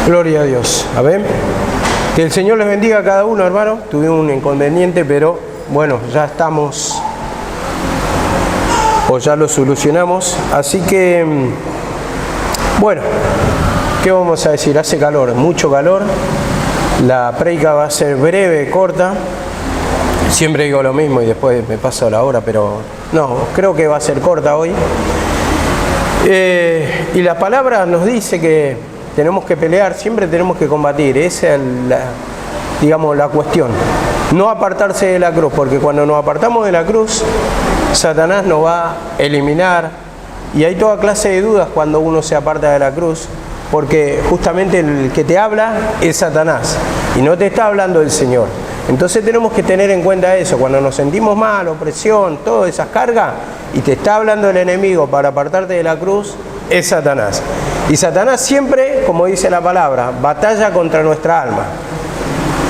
Gloria a Dios. Amén. Que el Señor les bendiga a cada uno, hermano. Tuvimos un inconveniente, pero bueno, ya estamos, o ya lo solucionamos. Así que, bueno, ¿qué vamos a decir? Hace calor, mucho calor. La prédica va a ser breve, corta. Siempre digo lo mismo y después me paso la hora, pero no, creo que va a ser corta hoy. Y la palabra nos dice que tenemos que pelear, siempre tenemos que combatir. Esa es la cuestión. No apartarse de la cruz, porque cuando nos apartamos de la cruz, Satanás nos va a eliminar. Y hay toda clase de dudas cuando uno se aparta de la cruz, porque justamente el que te habla es Satanás y no te está hablando el Señor. Entonces tenemos que tener en cuenta eso. Cuando nos sentimos mal, opresión, todas esas cargas, y te está hablando el enemigo para apartarte de la cruz, es Satanás. Y Satanás siempre, como dice la palabra, batalla contra nuestra alma.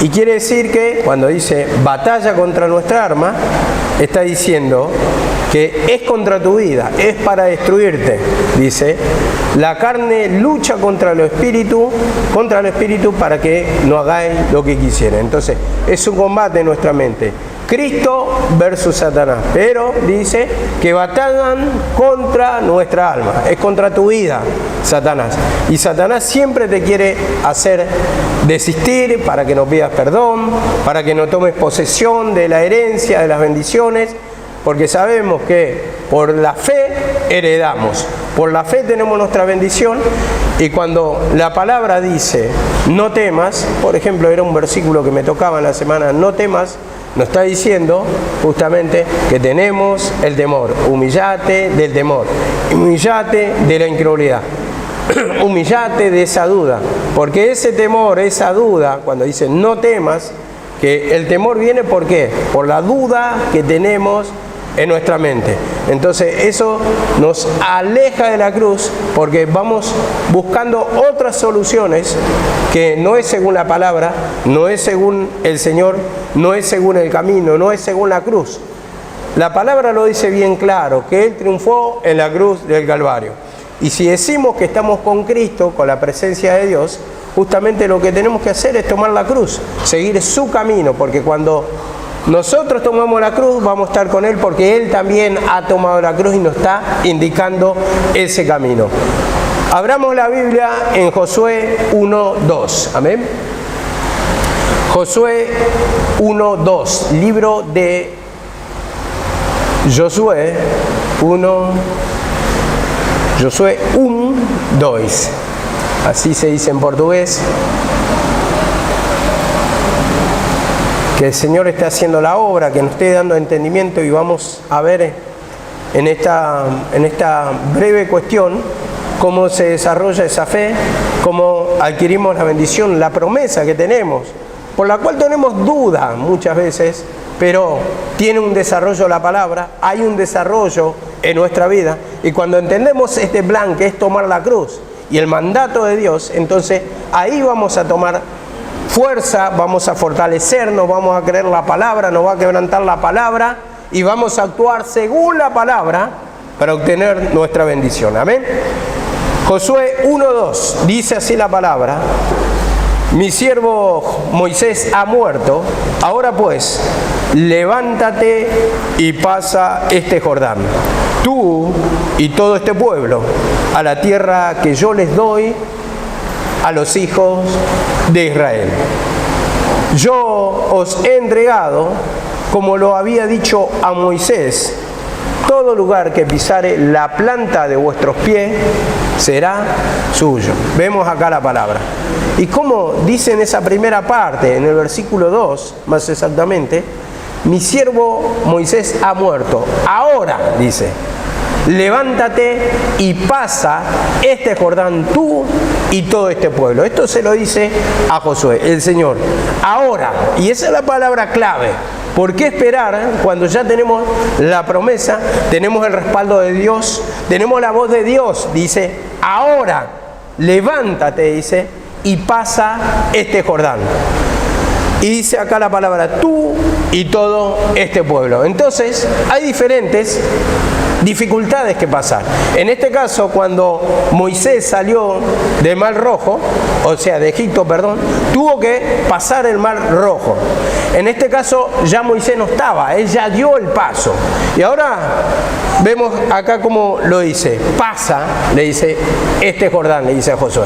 Y quiere decir que cuando dice batalla contra nuestra alma, está diciendo que es contra tu vida, es para destruirte. Dice, la carne lucha contra el espíritu para que no hagáis lo que quisiera. Entonces, es un combate en nuestra mente. Cristo versus Satanás. Pero dice que batallan contra nuestra alma. Es contra tu vida, Satanás. Y Satanás siempre te quiere hacer desistir para que no pidas perdón, para que no tomes posesión de la herencia, de las bendiciones. Porque sabemos que por la fe heredamos. Por la fe tenemos nuestra bendición. Y cuando la palabra dice no temas, por ejemplo, era un versículo que me tocaba en la semana, no temas, nos está diciendo justamente que tenemos el temor. Humillate del temor, humillate de la incredulidad, humillate de esa duda, porque ese temor, esa duda, cuando dice no temas, que el temor viene ¿por qué? Por la duda que tenemos en nuestra mente. Entonces eso nos aleja de la cruz, porque vamos buscando otras soluciones que no es según la palabra, no es según el Señor, no es según el camino, no es según la cruz. La palabra lo dice bien claro, que Él triunfó en la cruz del Calvario. Y si decimos que estamos con Cristo, con la presencia de Dios, justamente lo que tenemos que hacer es tomar la cruz, seguir su camino, porque cuando nosotros tomamos la cruz, vamos a estar con Él, porque Él también ha tomado la cruz y nos está indicando ese camino. Abramos la Biblia en Josué 1:2. Amén. Josué 1:2. Libro de Josué 1:2. Así se dice en portugués. Que el Señor esté haciendo la obra, que nos esté dando entendimiento, y vamos a ver en esta breve cuestión cómo se desarrolla esa fe, cómo adquirimos la bendición, la promesa que tenemos, por la cual tenemos duda muchas veces, pero tiene un desarrollo la palabra, hay un desarrollo en nuestra vida, y cuando entendemos este plan que es tomar la cruz y el mandato de Dios, entonces ahí vamos a tomar fuerza, vamos a fortalecernos, vamos a creer la palabra, nos va a quebrantar la palabra y vamos a actuar según la palabra para obtener nuestra bendición. Amén. Josué 1:2 dice así la palabra: mi siervo Moisés ha muerto, ahora pues levántate y pasa este Jordán, tú y todo este pueblo, a la tierra que yo les doy a los hijos de Israel. Yo os he entregado, como lo había dicho a Moisés, todo lugar que pisare la planta de vuestros pies será suyo. Vemos acá la palabra. Y como dice en esa primera parte, en el versículo 2, más exactamente, mi siervo Moisés ha muerto. Ahora, dice, levántate y pasa este Jordán tú y todo este pueblo. Esto se lo dice a Josué, el Señor. Ahora, y esa es la palabra clave. ¿Por qué esperar cuando ya tenemos la promesa, tenemos el respaldo de Dios, tenemos la voz de Dios? Dice, ahora, levántate, dice, y pasa este Jordán. Y dice acá la palabra tú y todo este pueblo. Entonces, hay diferentes dificultades que pasar. En este caso, cuando Moisés salió del Mar Rojo, o sea, de Egipto, perdón, tuvo que pasar el Mar Rojo. En este caso ya Moisés no estaba, él ya dio el paso. Y ahora vemos acá cómo lo dice, pasa, le dice, este Jordán, le dice a Josué.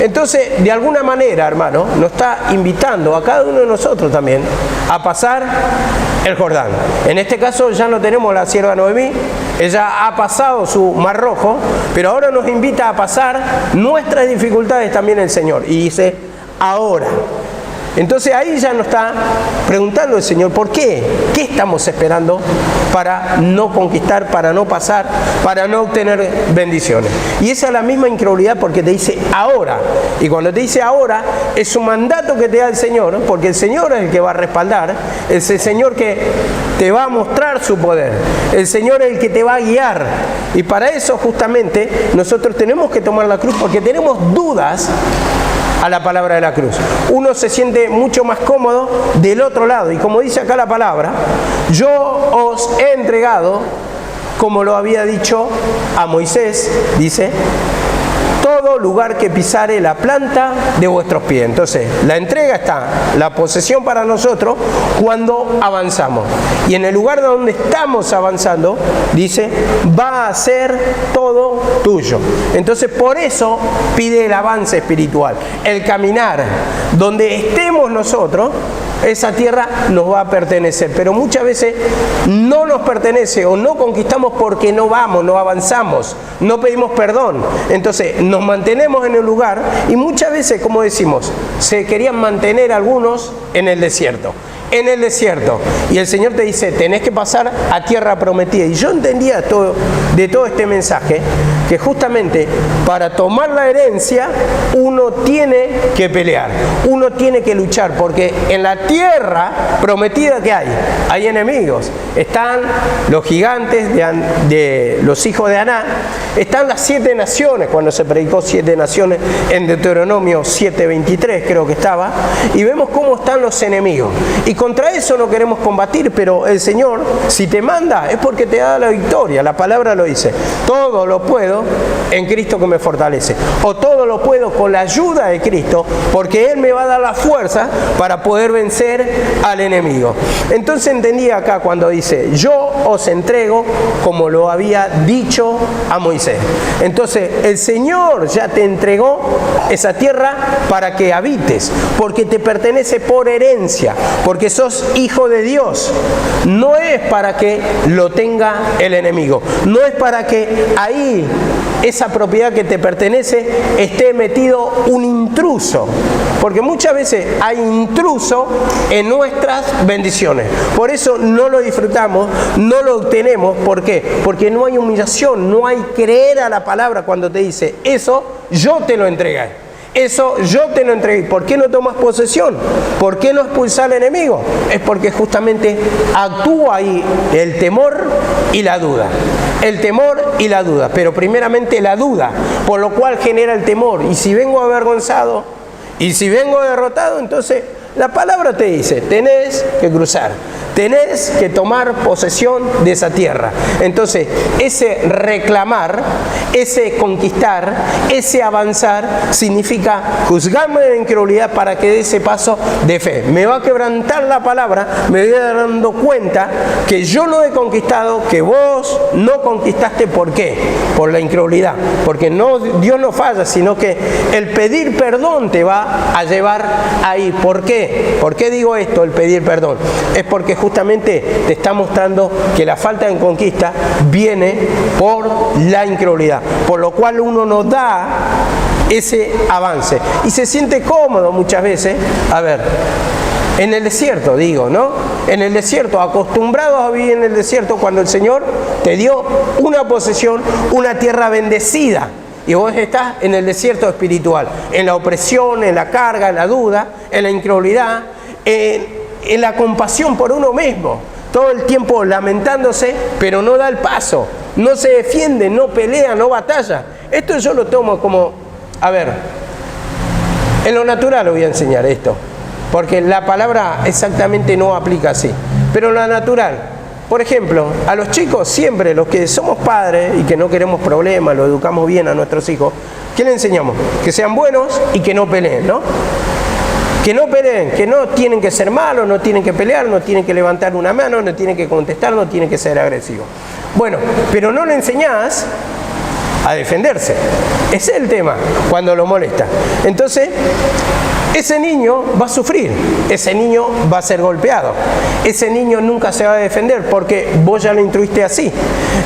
Entonces, de alguna manera, hermano, nos está invitando a cada uno de nosotros también a pasar el Jordán. En este caso ya no tenemos la sierva Noemí, ella ha pasado su Mar Rojo, pero ahora nos invita a pasar nuestras dificultades también el Señor. Y dice, ahora. Entonces ahí ya nos está preguntando el Señor, ¿por qué? ¿Qué estamos esperando para no conquistar, para no pasar, para no obtener bendiciones? Y esa es la misma incredulidad porque te dice ahora. Y cuando te dice ahora, es un mandato que te da el Señor, ¿no? Porque el Señor es el que va a respaldar, es el Señor que te va a mostrar su poder, el Señor es el que te va a guiar. Y para eso justamente nosotros tenemos que tomar la cruz porque tenemos dudas a la palabra de la cruz. Uno se siente mucho más cómodo del otro lado. Y como dice acá la palabra, yo os he entregado, como lo había dicho a Moisés, dice, todo lugar que pisare la planta de vuestros pies. Entonces, la entrega está, la posesión para nosotros cuando avanzamos. Y en el lugar donde estamos avanzando, dice, va a ser todo tuyo. Entonces, por eso pide el avance espiritual, el caminar. Donde estemos nosotros, esa tierra nos va a pertenecer. Pero muchas veces no nos pertenece o no conquistamos porque no vamos, no avanzamos, no pedimos perdón. Entonces, nos mantenemos en el lugar y muchas veces, como decimos, se querían mantener algunos en el desierto. En el desierto. Y el Señor te dice, tenés que pasar a tierra prometida. Y yo entendía de todo este mensaje que justamente para tomar la herencia uno tiene que pelear, uno tiene que luchar, porque en la tierra prometida que hay enemigos. Están los gigantes de los hijos de Aná, están las 7 naciones, cuando se predicó 7 naciones en Deuteronomio 7:23 creo que estaba, y vemos cómo están los enemigos. Y contra eso no queremos combatir, pero el Señor, si te manda, es porque te da la victoria. La palabra lo dice, todo lo puedo en Cristo que me fortalece, o todo lo puedo con la ayuda de Cristo, porque Él me va a dar la fuerza para poder vencer al enemigo. Entonces entendí acá cuando dice, yo os entrego como lo había dicho a Moisés. Entonces el Señor ya te entregó esa tierra para que habites, porque te pertenece por herencia, porque sos hijo de Dios. No es para que lo tenga el enemigo, no es para que ahí esa propiedad que te pertenece esté metido un intruso, porque muchas veces hay intruso en nuestras bendiciones. Por eso no lo disfrutamos, no lo obtenemos. ¿Por qué? Porque no hay humillación, no hay creer a la palabra cuando te dice, eso yo te lo entregué. Eso yo te lo entregué. ¿Por qué no tomas posesión? ¿Por qué no expulsar al enemigo? Es porque justamente actúa ahí el temor y la duda. El temor y la duda. Pero primeramente la duda, por lo cual genera el temor. Y si vengo avergonzado, y si vengo derrotado, entonces la palabra te dice, tenés que cruzar. Tenés que tomar posesión de esa tierra. Entonces, ese reclamar, ese conquistar, ese avanzar, significa juzgarme de incredulidad para que dé ese paso de fe. Me va a quebrantar la palabra, me voy a dar dando cuenta que yo no he conquistado, que vos no conquistaste. ¿Por qué? Por la incredulidad. Porque no, Dios no falla, sino que el pedir perdón te va a llevar ahí. ¿Por qué? ¿Por qué digo esto, el pedir perdón? Es porque justamente te está mostrando que la falta de conquista viene por la incredulidad, por lo cual uno no da ese avance y se siente cómodo muchas veces, a ver, en el desierto, digo, ¿no? En el desierto, acostumbrados a vivir en el desierto, cuando el Señor te dio una posesión, una tierra bendecida. Y vos estás en el desierto espiritual, en la opresión, en la carga, en la duda, en la incredulidad, en la compasión por uno mismo, todo el tiempo lamentándose, pero no da el paso, no se defiende, no pelea, no batalla. Esto yo lo tomo como, a ver, en lo natural lo voy a enseñar esto, porque la palabra exactamente no aplica así, pero en lo natural, Por ejemplo, a los chicos siempre, los que somos padres y que no queremos problemas, lo educamos bien a nuestros hijos, ¿qué le enseñamos? Que sean buenos y que no peleen, ¿no? Que no peleen, que no tienen que ser malos, no tienen que pelear, no tienen que levantar una mano, no tienen que contestar, no tienen que ser agresivos. Bueno, pero no le enseñás a defenderse. Ese es el tema, cuando lo molesta. Entonces, ese niño va a sufrir, ese niño va a ser golpeado, ese niño nunca se va a defender porque vos ya lo instruiste así.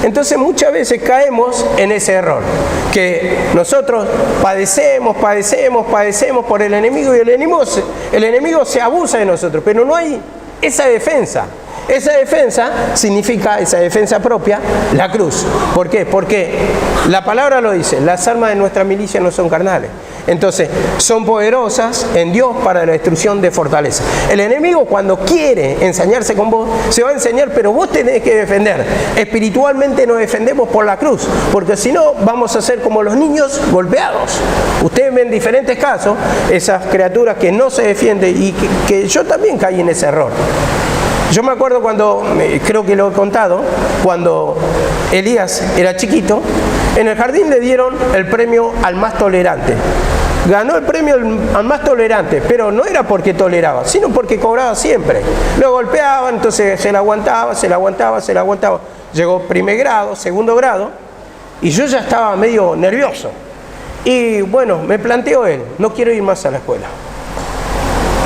Entonces muchas veces caemos en ese error, que nosotros padecemos por el enemigo y el enemigo se abusa de nosotros, pero no hay esa defensa. Esa defensa significa, esa defensa propia, la cruz. ¿Por qué? Porque la palabra lo dice, las armas de nuestra milicia no son carnales. Entonces, son poderosas en Dios para la destrucción de fortaleza. El enemigo cuando quiere ensañarse con vos, se va a enseñar, pero vos tenés que defender. Espiritualmente nos defendemos por la cruz, porque si no, vamos a ser como los niños golpeados. Ustedes ven diferentes casos, esas criaturas que no se defienden y que yo también caí en ese error. Yo me acuerdo cuando, creo que lo he contado, cuando Elías era chiquito, en el jardín le dieron el premio al más tolerante. Ganó el premio al más tolerante, pero no era porque toleraba, sino porque cobraba siempre. Lo golpeaban, entonces se la aguantaba. Llegó primer grado, segundo grado, y yo ya estaba medio nervioso. Y bueno, me planteó él, no quiero ir más a la escuela.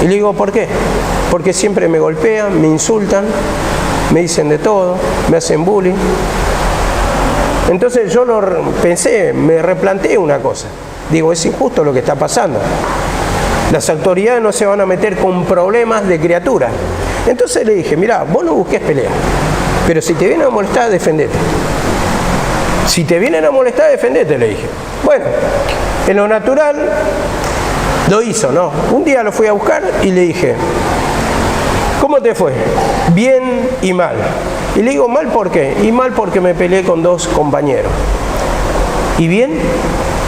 Y le digo, ¿por qué? Porque siempre me golpean, me insultan, me dicen de todo, me hacen bullying. Entonces yo pensé, me replanteé una cosa. Digo, es injusto lo que está pasando. Las autoridades no se van a meter con problemas de criatura. Entonces le dije, mirá, vos no busques pelea, pero si te vienen a molestar, defendete. Si te vienen a molestar, defendete, le dije. Bueno, en lo natural lo hizo, ¿no? Un día lo fui a buscar y le dije, ¿cómo te fue? Bien y mal. Y le digo, ¿mal por qué? Y mal porque me peleé con 2 compañeros. ¿Y bien?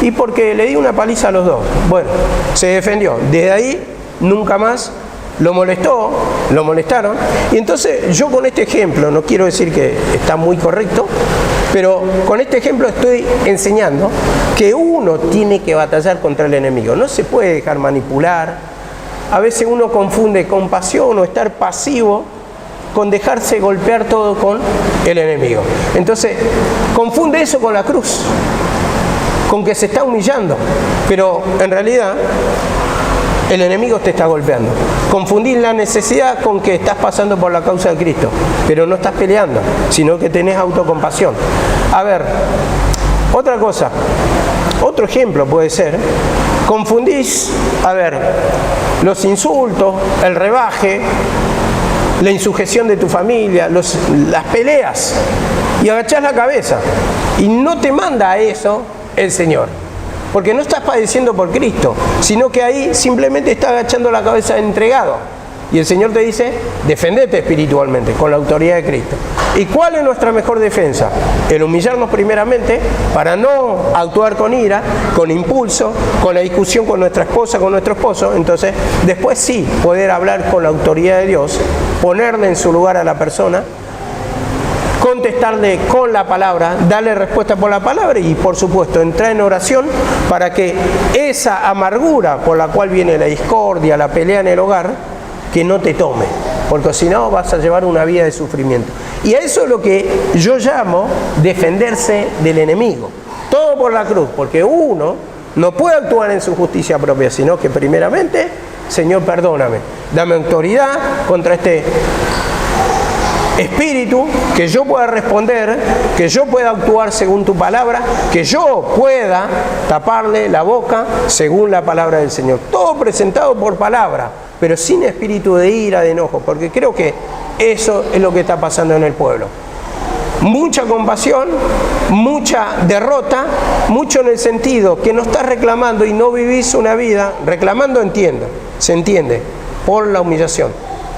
Y porque le di una paliza a los 2. Bueno, se defendió. Desde ahí nunca más lo molestaron. Y entonces yo con este ejemplo, no quiero decir que está muy correcto, pero con este ejemplo estoy enseñando que uno tiene que batallar contra el enemigo. No se puede dejar manipular. A veces uno confunde compasión o estar pasivo con dejarse golpear todo con el enemigo. Entonces, confunde eso con la cruz, con que se está humillando, pero en realidad el enemigo te está golpeando. Confundir la necesidad con que estás pasando por la causa de Cristo, pero no estás peleando, sino que tenés autocompasión. A ver, otra cosa, otro ejemplo puede ser, confundís, los insultos, el rebaje, la insujeción de tu familia, las peleas, y agachás la cabeza. Y no te manda a eso el Señor, porque no estás padeciendo por Cristo, sino que ahí simplemente estás agachando la cabeza entregado. Y el Señor te dice, defendete espiritualmente con la autoridad de Cristo. ¿Y cuál es nuestra mejor defensa? El humillarnos primeramente para no actuar con ira, con impulso, con la discusión con nuestra esposa, con nuestro esposo. Entonces, después sí, poder hablar con la autoridad de Dios, ponerle en su lugar a la persona, contestarle con la palabra, darle respuesta por la palabra y, por supuesto, entrar en oración para que esa amargura por la cual viene la discordia, la pelea en el hogar, que no te tome, porque si no vas a llevar una vida de sufrimiento. Y a eso es lo que yo llamo defenderse del enemigo. Todo por la cruz, porque uno no puede actuar en su justicia propia, sino que primeramente, Señor, perdóname, dame autoridad contra este espíritu, que yo pueda responder, que yo pueda actuar según tu palabra, que yo pueda taparle la boca según la palabra del Señor. Todo presentado por palabra, pero sin espíritu de ira, de enojo, porque creo que eso es lo que está pasando en el pueblo. Mucha compasión, mucha derrota, mucho en el sentido que no estás reclamando y no vivís una vida, reclamando se entiende, por la humillación.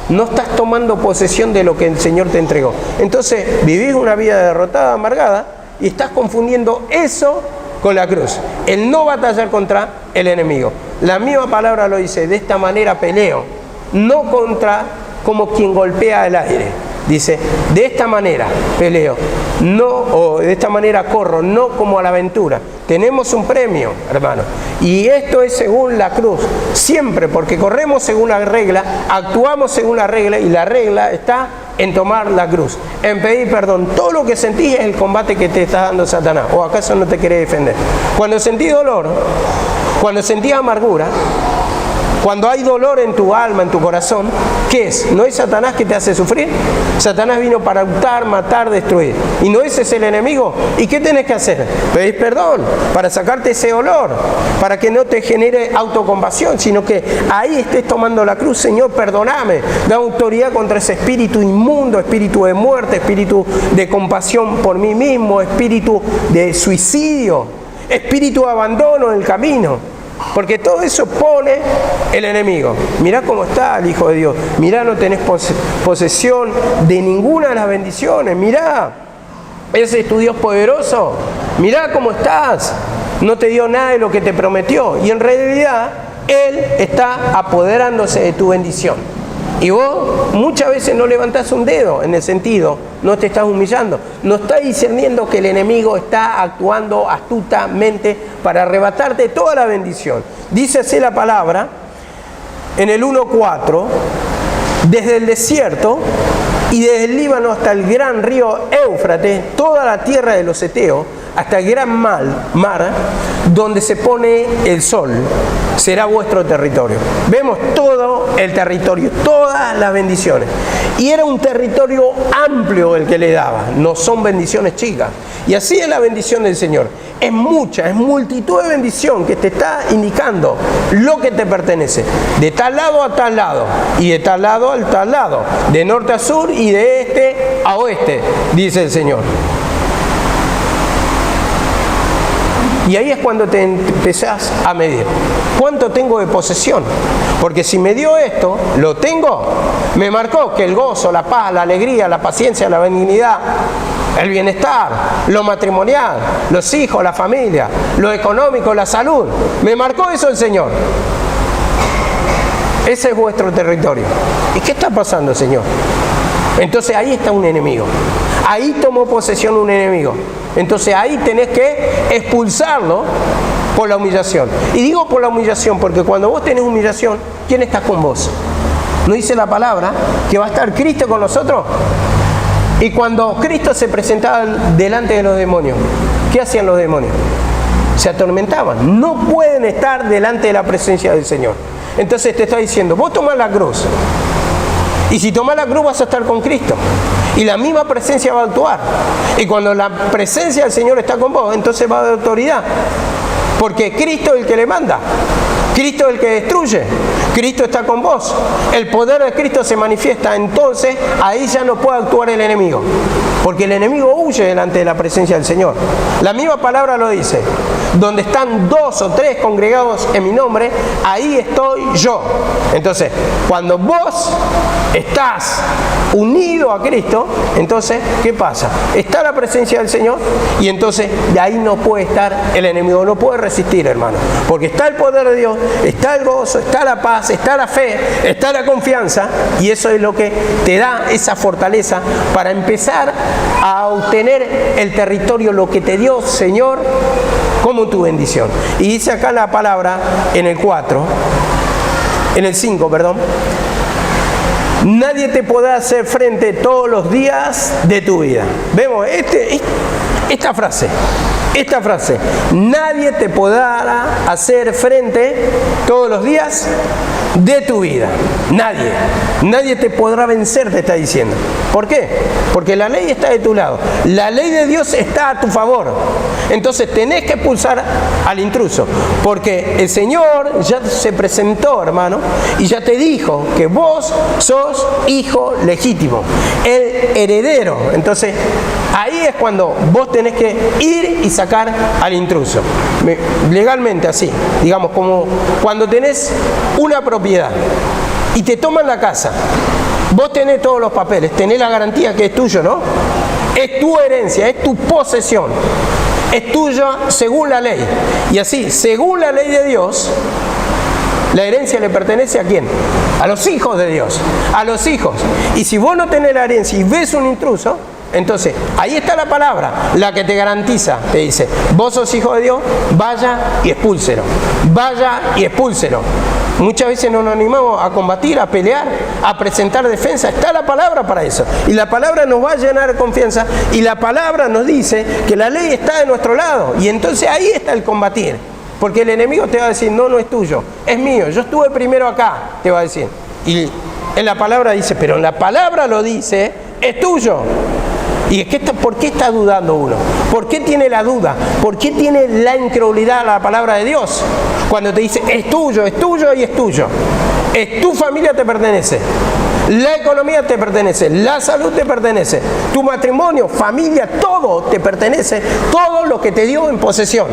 No estás tomando posesión de lo que el Señor te entregó. Entonces vivís una vida derrotada, amargada, y estás confundiendo eso con la cruz. El no batallar contra el enemigo. La misma palabra lo dice, de esta manera peleo, no contra como quien golpea el aire, Dice, de esta manera peleo, no, o de esta manera corro, no como a la aventura. Tenemos un premio, hermano. Y esto es según la cruz. Siempre, porque corremos según la regla, actuamos según la regla, y la regla está en tomar la cruz, en pedir perdón. Todo lo que sentís es el combate que te está dando Satanás. ¿O acaso no te querés defender? Cuando sentís dolor, cuando sentís amargura, cuando hay dolor en tu alma, en tu corazón, ¿qué es? ¿No es Satanás que te hace sufrir? Satanás vino para hurtar, matar, destruir. ¿Y no ese es el enemigo? ¿Y qué tenés que hacer? Pedir perdón para sacarte ese dolor, para que no te genere autocompasión, sino que ahí estés tomando la cruz. Señor, perdóname. Da autoridad contra ese espíritu inmundo, espíritu de muerte, espíritu de compasión por mí mismo, espíritu de suicidio, espíritu de abandono en el camino. Porque todo eso pone el enemigo. Mirá cómo está el Hijo de Dios. Mirá, no tenés posesión de ninguna de las bendiciones. Mirá, ese es tu Dios poderoso. Mirá cómo estás. No te dio nada de lo que te prometió. Y en realidad, Él está apoderándose de tu bendición. Y vos muchas veces no levantás un dedo en el sentido, no te estás humillando, no estás discerniendo que el enemigo está actuando astutamente para arrebatarte toda la bendición. Dice así la palabra en el 1:4, desde el desierto y desde el Líbano hasta el gran río Éufrates, toda la tierra de los Eteos, hasta el gran mar, donde se pone el sol, será vuestro territorio. Vemos todo el territorio, todas las bendiciones. Y era un territorio amplio el que le daba, no son bendiciones chicas. Y así es la bendición del Señor. Es mucha, es multitud de bendición que te está indicando lo que te pertenece. De tal lado a tal lado, y de tal lado al tal lado, de norte a sur y de este a oeste, dice el Señor. Y ahí es cuando te empezás a medir. ¿Cuánto tengo de posesión? Porque si me dio esto, lo tengo. Me marcó que el gozo, la paz, la alegría, la paciencia, la benignidad, el bienestar, lo matrimonial, los hijos, la familia, lo económico, la salud. Me marcó eso el Señor. Ese es vuestro territorio. ¿Y qué está pasando, Señor? Entonces ahí está un enemigo. Ahí tomó posesión un enemigo. Entonces ahí tenés que expulsarlo por la humillación. Y digo por la humillación porque cuando vos tenés humillación, ¿quién está con vos? ¿No dice la palabra que va a estar Cristo con nosotros? Y cuando Cristo se presentaba delante de los demonios, ¿qué hacían los demonios? Se atormentaban. No pueden estar delante de la presencia del Señor. Entonces te está diciendo, vos tomás la cruz. Y si tomás la cruz vas a estar con Cristo. Y la misma presencia va a actuar. Y cuando la presencia del Señor está con vos, entonces va a dar autoridad. Porque Cristo es el que le manda. Cristo es el que destruye. Cristo está con vos. El poder de Cristo se manifiesta. Entonces ahí ya no puede actuar el enemigo. Porque el enemigo huye delante de la presencia del Señor. La misma palabra lo dice. Donde están 2 o 3 congregados en mi nombre, ahí estoy yo. Entonces, cuando vos estás unido a Cristo, entonces, ¿qué pasa? Está la presencia del Señor y entonces de ahí no puede estar el enemigo, no puede resistir, hermano. Porque está el poder de Dios, está el gozo, está la paz, está la fe, está la confianza y eso es lo que te da esa fortaleza para empezar a obtener el territorio, lo que te dio, Señor, como tu bendición. Y dice acá la palabra en el 5, perdón. Nadie te podrá hacer frente todos los días de tu vida. Vemos esta frase. Nadie te podrá hacer frente todos los días de tu vida. Nadie te podrá vencer, te está diciendo. ¿Por qué? Porque la ley está de tu lado. La ley de Dios está a tu favor. Entonces tenés que expulsar al intruso. Porque el Señor ya se presentó, hermano, y ya te dijo que vos sos hijo legítimo, el heredero. Entonces ahí es cuando vos tenés que ir y sacar al intruso. Legalmente así, digamos, como cuando tenés una propiedad y te toman la casa, vos tenés todos los papeles, tenés la garantía que es tuyo, ¿no? Es tu herencia, es tu posesión, es tuya según la ley. Y así, según la ley de Dios, La herencia le pertenece ¿a quién? A los hijos de Dios, a los hijos. Y si vos no tenés la herencia y ves un intruso, entonces ahí está la palabra, la que te garantiza, te dice, vos sos hijo de Dios, vaya y expúlselo, vaya y expúlselo. Muchas veces no nos animamos a combatir, a pelear, a presentar defensa. Está la palabra para eso. Y la palabra nos va a llenar de confianza. Y la palabra nos dice que la ley está de nuestro lado. Y entonces ahí está el combatir. Porque el enemigo te va a decir, no, no es tuyo, es mío. Yo estuve primero acá, te va a decir. Y en la palabra dice, pero en la palabra lo dice, es tuyo. Y es que ¿por qué está dudando uno? ¿Por qué tiene la duda? ¿Por qué tiene la incredulidad a la palabra de Dios? Cuando te dice, es tuyo y es tuyo. Es tu familia, te pertenece. La economía te pertenece, la salud te pertenece, tu matrimonio, familia, todo te pertenece, todo lo que te dio en posesión.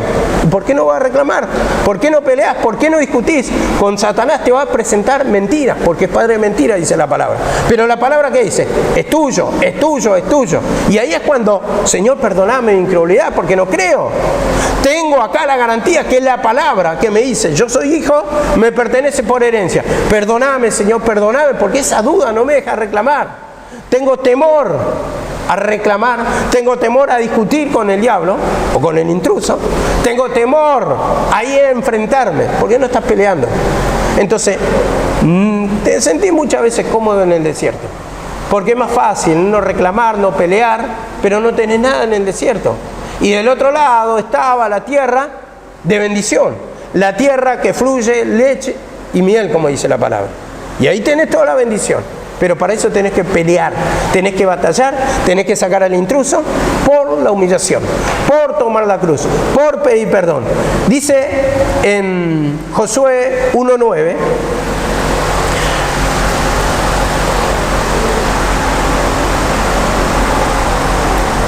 ¿Por qué no vas a reclamar? ¿Por qué no peleas? ¿Por qué no discutís? Con Satanás te va a presentar mentiras, porque es padre de mentiras, dice la palabra. Pero la palabra que dice, es tuyo, es tuyo, es tuyo. Y ahí es cuando, Señor, perdoname mi incredulidad, porque no creo. Tengo acá la garantía que es la palabra que me dice, yo soy hijo, me pertenece por herencia. Perdoname, Señor, perdoname, porque esa duda no me deja reclamar. Tengo temor a reclamar, tengo temor a discutir con el diablo o con el intruso, tengo temor ahí a enfrentarme. ¿Por qué no estás peleando? Entonces, te sentís muchas veces cómodo en el desierto, porque es más fácil no reclamar, no pelear, pero no tenés nada en el desierto. Y del otro lado estaba la tierra de bendición, la tierra que fluye leche y miel, como dice la palabra. Y ahí tenés toda la bendición. Pero para eso tenés que pelear, tenés que batallar, tenés que sacar al intruso por la humillación, por tomar la cruz, por pedir perdón. Dice en Josué 1:9,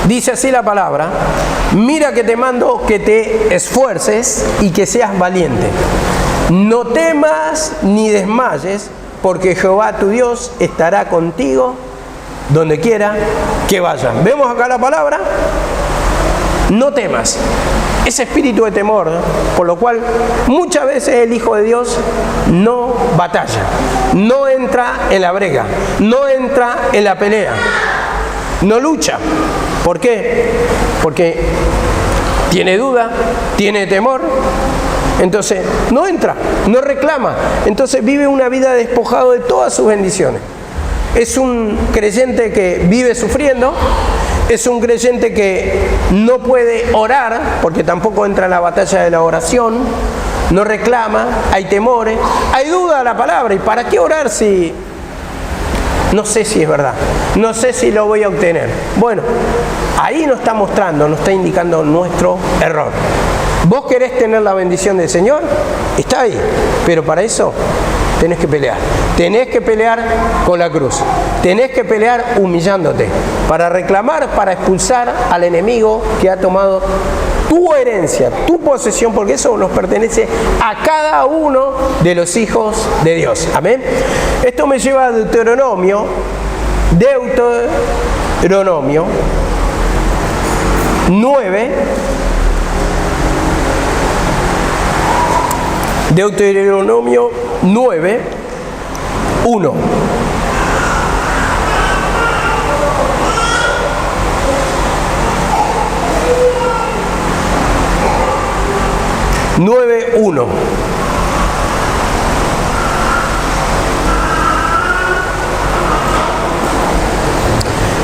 dice así la palabra, mira que te mando que te esfuerces y que seas valiente. No temas ni desmayes, porque Jehová tu Dios estará contigo donde quiera que vayan. ¿Vemos acá la palabra? No temas. Ese espíritu de temor, por lo cual muchas veces el Hijo de Dios no batalla, no entra en la brega, no entra en la pelea, no lucha. ¿Por qué? Porque tiene duda, tiene temor. Entonces no entra, no reclama, entonces vive una vida despojado de todas sus bendiciones. Es un creyente que vive sufriendo, es un creyente que no puede orar, porque tampoco entra en la batalla de la oración, no reclama, hay temores, hay duda de la palabra. ¿Y para qué orar si no sé si es verdad, no sé si lo voy a obtener? Bueno, ahí nos está mostrando, nos está indicando nuestro error. Vos querés tener la bendición del Señor, está ahí, pero para eso tenés que pelear. Tenés que pelear con la cruz. Tenés que pelear humillándote, para reclamar, para expulsar al enemigo que ha tomado tu herencia, tu posesión, porque eso nos pertenece a cada uno de los hijos de Dios. Amén. Esto me lleva a Deuteronomio 9. Deuteronomio 9:1.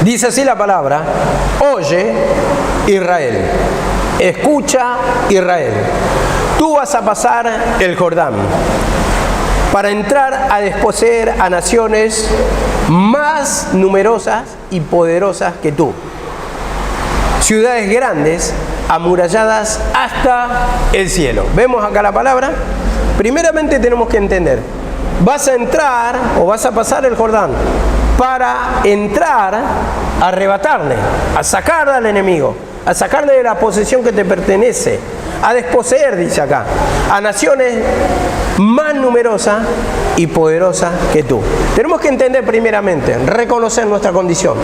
Dice así la palabra: oye, Israel, escucha, Israel. Tú vas a pasar el Jordán para entrar a desposeer a naciones más numerosas y poderosas que tú. Ciudades grandes, amuralladas hasta el cielo. ¿Vemos acá la palabra? Primeramente tenemos que entender, vas a entrar o vas a pasar el Jordán para entrar a arrebatarle, a sacarle al enemigo, a sacarle de la posesión que te pertenece, a desposeer, dice acá, a naciones más numerosas y poderosas que tú. Tenemos que entender primeramente, reconocer nuestra condición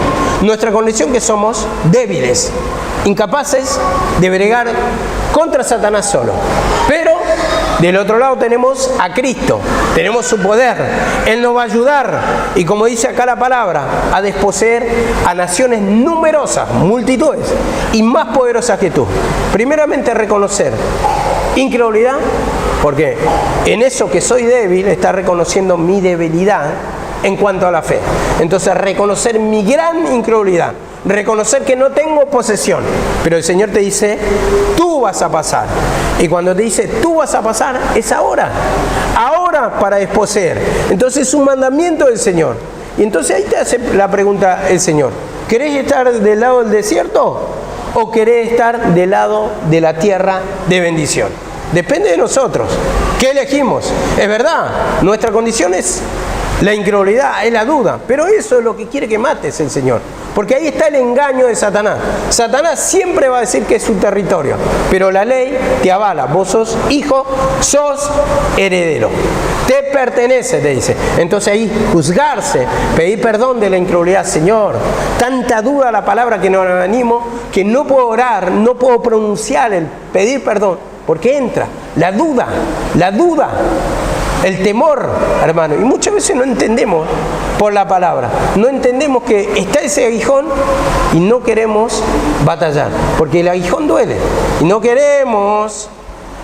que somos débiles, incapaces de bregar contra Satanás solo, pero Del otro lado tenemos a Cristo, tenemos su poder. Él nos va a ayudar, y como dice acá la palabra, a desposeer a naciones numerosas, multitudes, y más poderosas que tú. Primeramente reconocer incredulidad, porque en eso que soy débil está reconociendo mi debilidad en cuanto a la fe. Entonces, reconocer mi gran incredulidad, reconocer que no tengo posesión, pero el Señor te dice, tú vas a pasar. Y cuando te dice, tú vas a pasar, es ahora para desposeer. Entonces es un mandamiento del Señor. Y entonces ahí te hace la pregunta el Señor, ¿querés estar del lado del desierto o querés estar del lado de la tierra de bendición? Depende de nosotros. ¿Qué elegimos? Es verdad, nuestra condición es la incredulidad, es la duda, pero eso es lo que quiere que mates el Señor, porque ahí está el engaño de Satanás. Satanás siempre va a decir que es su territorio, pero la ley te avala, vos sos hijo, sos heredero, te pertenece, te dice. Entonces ahí juzgarse, pedir perdón de la incredulidad. Señor, tanta duda la palabra que nos animo, que no puedo orar, no puedo pronunciar el pedir perdón, porque entra la duda, el temor, hermano. Y muchas veces no entendemos por la palabra, no entendemos que está ese aguijón y no queremos batallar, porque el aguijón duele y no queremos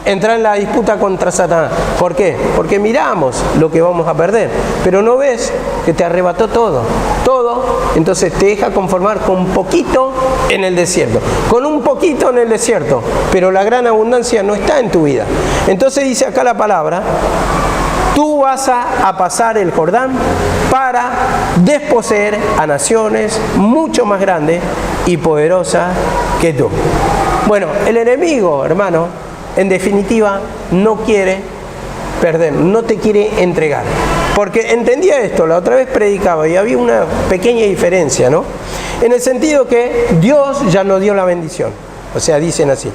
entrar en la disputa contra Satanás. ¿Por qué? Porque miramos lo que vamos a perder, pero no ves que te arrebató todo, entonces te deja conformar con poquito en el desierto, con un poquito en el desierto, pero la gran abundancia no está en tu vida. Entonces dice acá la palabra, tú vas a pasar el Jordán para desposeer a naciones mucho más grandes y poderosas que tú. Bueno, el enemigo, hermano, en definitiva, no quiere perder, no te quiere entregar. Porque entendía esto, la otra vez predicaba y había una pequeña diferencia, ¿no? En el sentido que Dios ya nos dio la bendición. O sea, dicen así,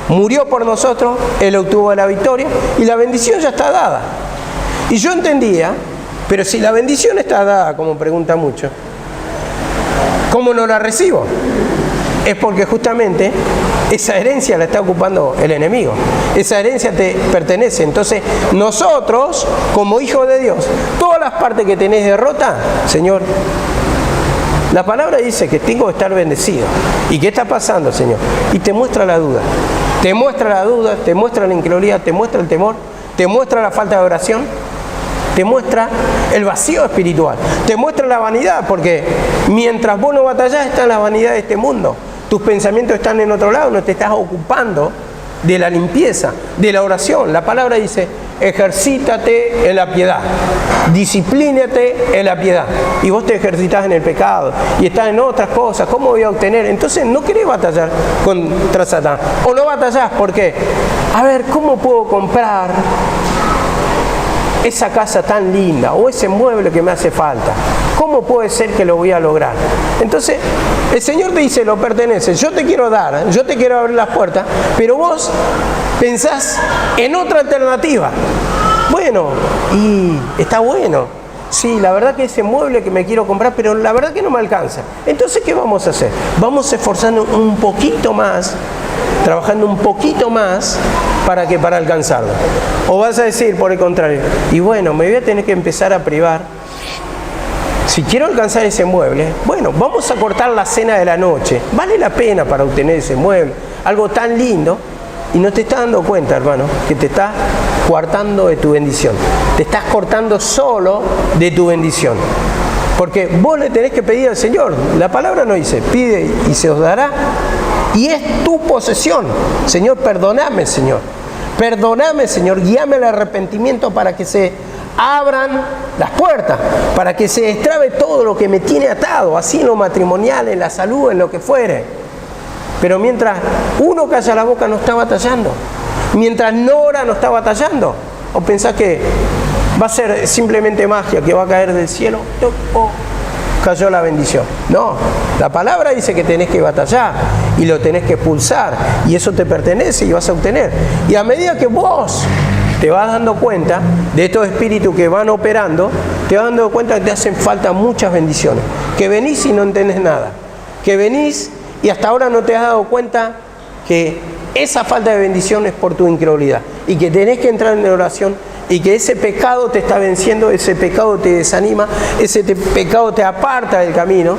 murió por nosotros, Él obtuvo la victoria y la bendición ya está dada. Y yo entendía, pero si la bendición está dada, como pregunta mucho, ¿cómo no la recibo? Es porque justamente esa herencia la está ocupando el enemigo. Esa herencia te pertenece. Entonces, nosotros, como hijos de Dios, todas las partes que tenés derrota, Señor, la palabra dice que tengo que estar bendecido. ¿Y qué está pasando, Señor? Y te muestra la duda. Te muestra la duda, te muestra la incredulidad, te muestra el temor, te muestra la falta de oración, te muestra el vacío espiritual, te muestra la vanidad, porque mientras vos no batallás está la vanidad de este mundo. Tus pensamientos están en otro lado, no te estás ocupando de la limpieza, de la oración. La palabra dice, ejercítate en la piedad, disciplínate en la piedad. Y vos te ejercitás en el pecado y estás en otras cosas. ¿Cómo voy a obtener? Entonces no querés batallar contra Satanás. O no batallás, ¿por qué? A ver, ¿cómo puedo comprar esa casa tan linda o ese mueble que me hace falta? ¿Cómo puede ser que lo voy a lograr? Entonces, el Señor te dice, lo pertenece, yo te quiero dar, yo te quiero abrir las puertas, pero vos pensás en otra alternativa. Bueno, y está bueno. Sí, la verdad que ese mueble que me quiero comprar, pero la verdad que no me alcanza. Entonces, ¿qué vamos a hacer? Vamos esforzando un poquito más, trabajando un poquito más para alcanzarlo. O vas a decir, por el contrario, y bueno, me voy a tener que empezar a privar. Si quiero alcanzar ese mueble, bueno, vamos a cortar la cena de la noche. Vale la pena para obtener ese mueble, algo tan lindo, y no te estás dando cuenta, hermano, que te estás coartando de tu bendición. Te estás cortando solo de tu bendición. Porque vos le tenés que pedir al Señor. La palabra no dice, pide y se os dará. Y es tu posesión. Señor, perdóname, Señor. Perdóname, Señor. Guíame al arrepentimiento para que se abran las puertas, para que se destrabe todo lo que me tiene atado, así en lo matrimonial, en la salud, en lo que fuere. Pero mientras uno calla la boca no está batallando. Mientras no ora no está batallando. ¿O pensás que va a ser simplemente magia, que va a caer del cielo? Oh, cayó la bendición. No, la palabra dice que tenés que batallar y lo tenés que pulsar y eso te pertenece y vas a obtener. Y a medida que vos te vas dando cuenta de estos espíritus que van operando, te vas dando cuenta que te hacen falta muchas bendiciones. Que venís y no entendés nada. Que venís y hasta ahora no te has dado cuenta que esa falta de bendición es por tu incredulidad y que tenés que entrar en oración y que ese pecado te está venciendo, ese pecado te desanima, pecado te aparta del camino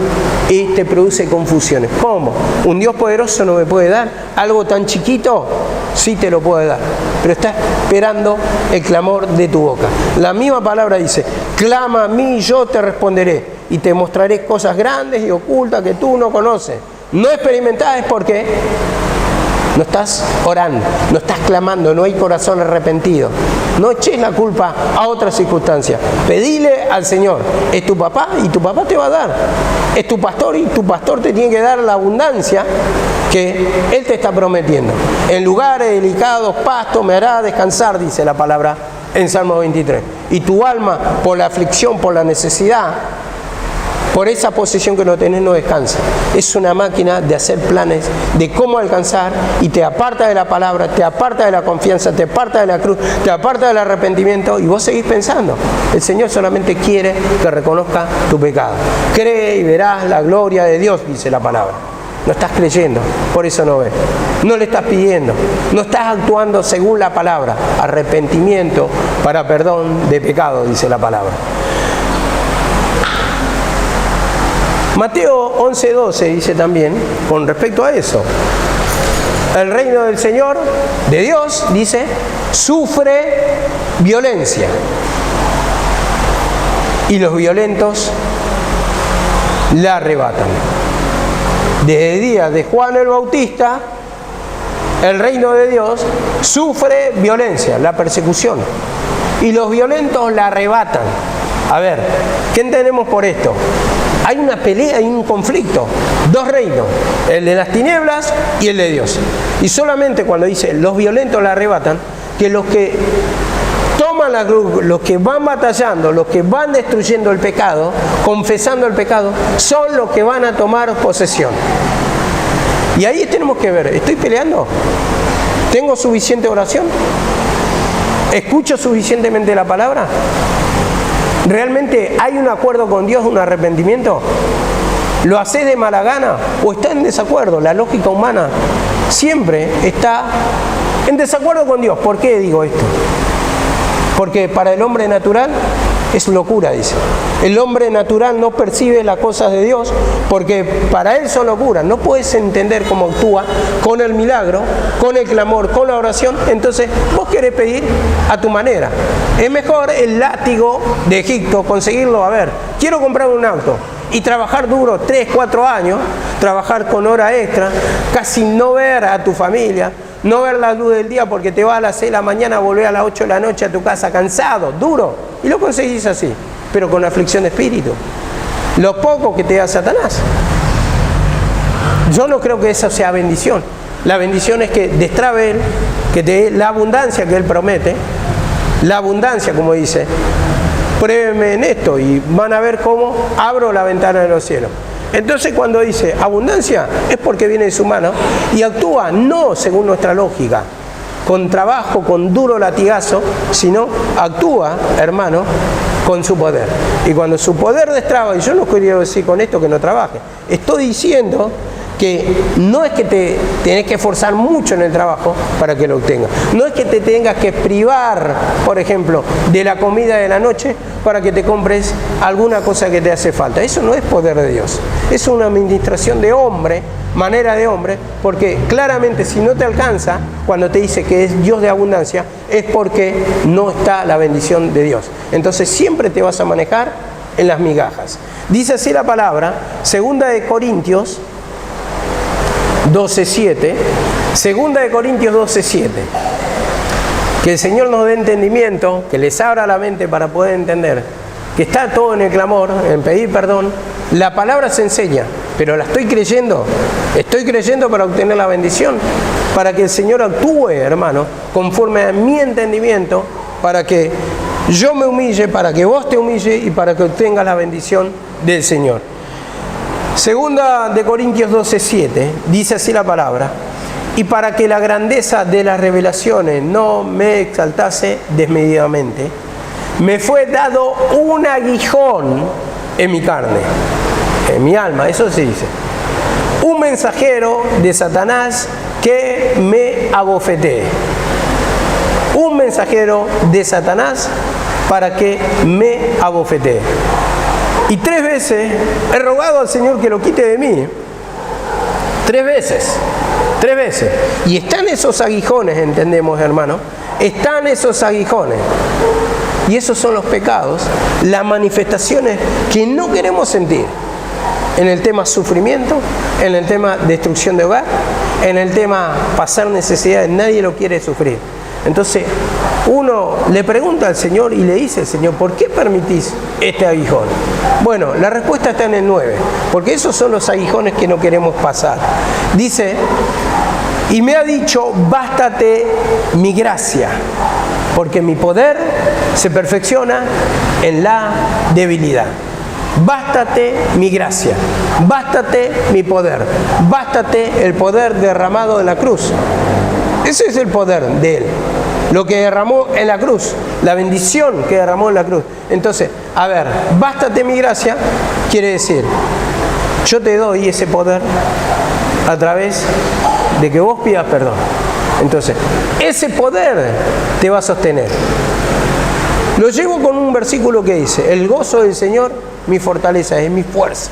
y te produce confusiones. ¿Cómo? Un Dios poderoso no me puede dar algo tan chiquito, sí te lo puede dar, pero está esperando el clamor de tu boca. La misma palabra dice, clama a mí y yo te responderé y te mostraré cosas grandes y ocultas que tú no conoces. No experimentadas es porque no estás orando, no estás clamando, no hay corazón arrepentido. No eches la culpa a otra circunstancia. Pedile al Señor. Es tu papá y tu papá te va a dar. Es tu pastor y tu pastor te tiene que dar la abundancia que Él te está prometiendo. En lugares delicados, pasto me hará descansar, dice la palabra en Salmo 23. Y tu alma, por la aflicción, por la necesidad, por esa posesión que no tenés, no descansa. Es una máquina de hacer planes de cómo alcanzar y te aparta de la palabra, te aparta de la confianza, te aparta de la cruz, te aparta del arrepentimiento y vos seguís pensando. El Señor solamente quiere que reconozca tu pecado. Cree y verás la gloria de Dios, dice la palabra. No estás creyendo, por eso no ves. No le estás pidiendo, no estás actuando según la palabra. Arrepentimiento para perdón de pecado, dice la palabra. Mateo 11:12 dice también, con respecto a eso, el reino del Señor, de Dios, dice, sufre violencia. Y los violentos la arrebatan. Desde días de Juan el Bautista, el reino de Dios sufre violencia, la persecución. Y los violentos la arrebatan. A ver, ¿qué entendemos por esto? Hay una pelea, hay un conflicto, dos reinos, el de las tinieblas y el de Dios. Y solamente cuando dice los violentos la arrebatan, que los que toman la cruz, los que van batallando, los que van destruyendo el pecado, confesando el pecado, son los que van a tomar posesión. Y ahí tenemos que ver, ¿estoy peleando? ¿Tengo suficiente oración? ¿Escucho suficientemente la palabra? ¿Realmente hay un acuerdo con Dios, un arrepentimiento? ¿Lo haces de mala gana o está en desacuerdo? La lógica humana siempre está en desacuerdo con Dios. ¿Por qué digo esto? Porque para el hombre natural es locura, dice. El hombre natural no percibe las cosas de Dios porque para él son locuras. No puedes entender cómo actúa con el milagro, con el clamor, con la oración. Entonces vos querés pedir a tu manera. Es mejor el látigo de Egipto, conseguirlo. A ver, quiero comprar un auto y trabajar duro 3, 4 años, trabajar con hora extra, casi no ver a tu familia, no ver la luz del día porque te vas a las 6 de la mañana, volver a las 8 de la noche a tu casa cansado, duro, y lo conseguís así, pero con aflicción de espíritu. Lo poco que te da Satanás. Yo no creo que eso sea bendición. La bendición es que destrabe Él, que te dé la abundancia que Él promete, la abundancia, como dice, pruébenme en esto y van a ver cómo abro la ventana de los cielos. Entonces cuando dice abundancia es porque viene de su mano y actúa no según nuestra lógica, con trabajo, con duro latigazo, sino actúa, hermano, con su poder. Y cuando su poder destraba, y yo no quiero decir con esto que no trabaje, estoy diciendo que no es que te tenés que esforzar mucho en el trabajo para que lo obtengas. No es que te tengas que privar, por ejemplo, de la comida de la noche para que te compres alguna cosa que te hace falta. Eso no es poder de Dios. Es una administración de hombre, manera de hombre, porque claramente si no te alcanza, cuando te dice que es Dios de abundancia, es porque no está la bendición de Dios. Entonces siempre te vas a manejar en las migajas. Dice así la palabra, 2 de Corintios 12:7, 2 de Corintios 12:7. Que el Señor nos dé entendimiento, que les abra la mente para poder entender que está todo en el clamor, en pedir perdón. La palabra se enseña, pero la estoy creyendo para obtener la bendición, para que el Señor actúe, hermano, conforme a mi entendimiento, para que yo me humille, para que vos te humille y para que obtengas la bendición del Señor. 2 de Corintios 12:7 dice así la palabra: y para que la grandeza de las revelaciones no me exaltase desmedidamente, me fue dado un aguijón en mi carne, en mi alma, eso se dice, un mensajero de Satanás que me abofetee. Un mensajero de Satanás para que me abofetee. Y 3 veces he rogado al Señor que lo quite de mí. 3 veces. 3 veces. Y están esos aguijones, entendemos, hermano. Están esos aguijones. Y esos son los pecados, las manifestaciones que no queremos sentir. En el tema sufrimiento, en el tema destrucción de hogar, en el tema pasar necesidades, nadie lo quiere sufrir. Entonces, uno le pregunta al Señor y le dice al Señor, ¿por qué permitís este aguijón? Bueno, la respuesta está en el 9, porque esos son los aguijones que no queremos pasar. Dice, y me ha dicho, bástate mi gracia, porque mi poder se perfecciona en la debilidad. Bástate mi gracia, bástate mi poder, bástate el poder derramado en la cruz. Ese es el poder de Él, lo que derramó en la cruz, la bendición que derramó en la cruz. Entonces, a ver, bástate mi gracia, quiere decir, yo te doy ese poder a través de que vos pidas perdón. Entonces, ese poder te va a sostener. Lo llevo con un versículo que dice, el gozo del Señor, mi fortaleza, es mi fuerza.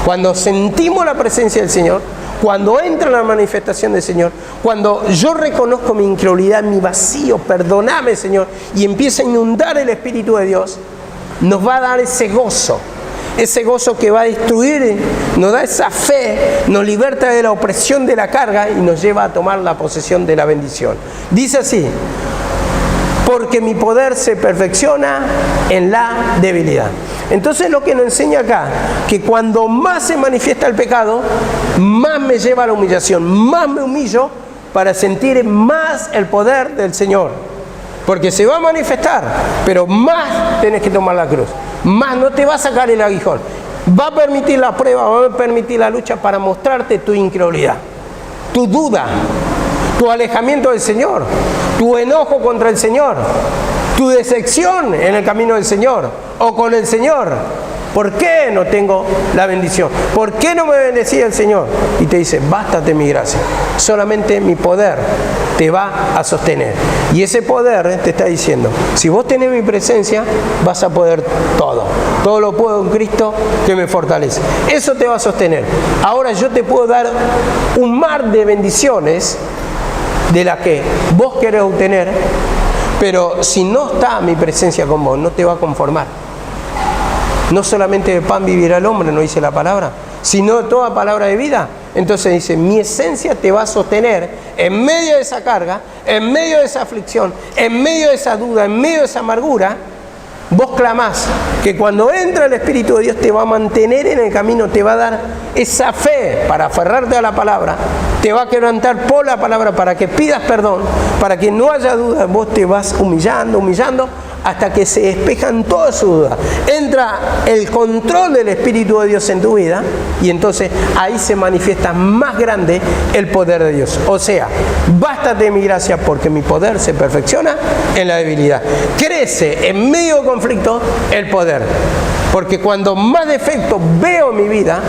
Cuando sentimos la presencia del Señor, cuando entra la manifestación del Señor, cuando yo reconozco mi incredulidad, mi vacío, perdóname, Señor, y empieza a inundar el Espíritu de Dios, nos va a dar ese gozo que va a destruir, nos da esa fe, nos liberta de la opresión de la carga y nos lleva a tomar la posesión de la bendición. Dice así, porque mi poder se perfecciona en la debilidad. Entonces lo que nos enseña acá, que cuando más se manifiesta el pecado, más me lleva a la humillación, más me humillo para sentir más el poder del Señor. Porque se va a manifestar, pero más tenés que tomar la cruz, más no te va a sacar el aguijón. Va a permitir la prueba, va a permitir la lucha para mostrarte tu incredulidad, tu duda, tu alejamiento del Señor, tu enojo contra el Señor, tu decepción en el camino del Señor o con el Señor. ¿Por qué no tengo la bendición? ¿Por qué no me bendecía el Señor? Y te dice, bástate mi gracia, solamente mi poder te va a sostener. Y ese poder te está diciendo, si vos tenés mi presencia, vas a poder todo. Todo lo puedo en Cristo que me fortalece. Eso te va a sostener. Ahora yo te puedo dar un mar de bendiciones de las que vos querés obtener, pero si no está mi presencia con vos, no te va a conformar. No solamente de pan vivirá el hombre, no dice la palabra, sino de toda palabra de vida. Entonces dice, mi esencia te va a sostener en medio de esa carga, en medio de esa aflicción, en medio de esa duda, en medio de esa amargura. Vos clamás que cuando entra el Espíritu de Dios te va a mantener en el camino, te va a dar esa fe para aferrarte a la palabra, te va a quebrantar por la palabra para que pidas perdón, para que no haya duda. Vos te vas humillando, humillando, hasta que se despejan todas sus dudas. Entra el control del Espíritu de Dios en tu vida y entonces ahí se manifiesta más grande el poder de Dios. O sea, bástate mi gracia porque mi poder se perfecciona en la debilidad. Crece en medio de conflicto el poder. Porque cuando más defectos veo en mi vida,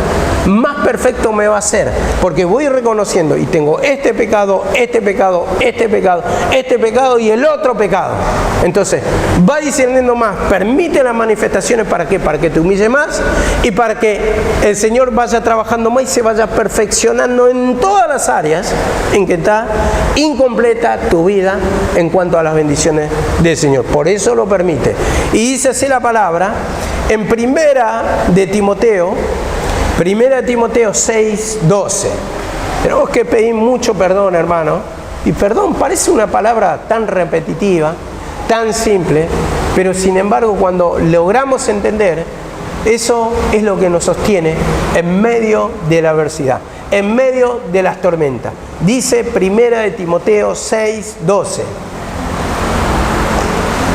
más perfecto me va a ser. Porque voy reconociendo y tengo este pecado, este pecado, este pecado, este pecado y el otro pecado. Entonces, va discerniendo más. Permite las manifestaciones, ¿para qué? Para que te humille más y para que el Señor vaya trabajando más y se vaya perfeccionando en todas las áreas en que está incompleta tu vida en cuanto a las bendiciones del Señor. Por eso lo permite. Y dice así la palabra en Primera de Timoteo 6:12. Tenemos que pedir mucho perdón, hermano. Y perdón parece una palabra tan repetitiva, tan simple, pero sin embargo cuando logramos entender, eso es lo que nos sostiene en medio de la adversidad, en medio de las tormentas. Dice Primera de Timoteo 6:12.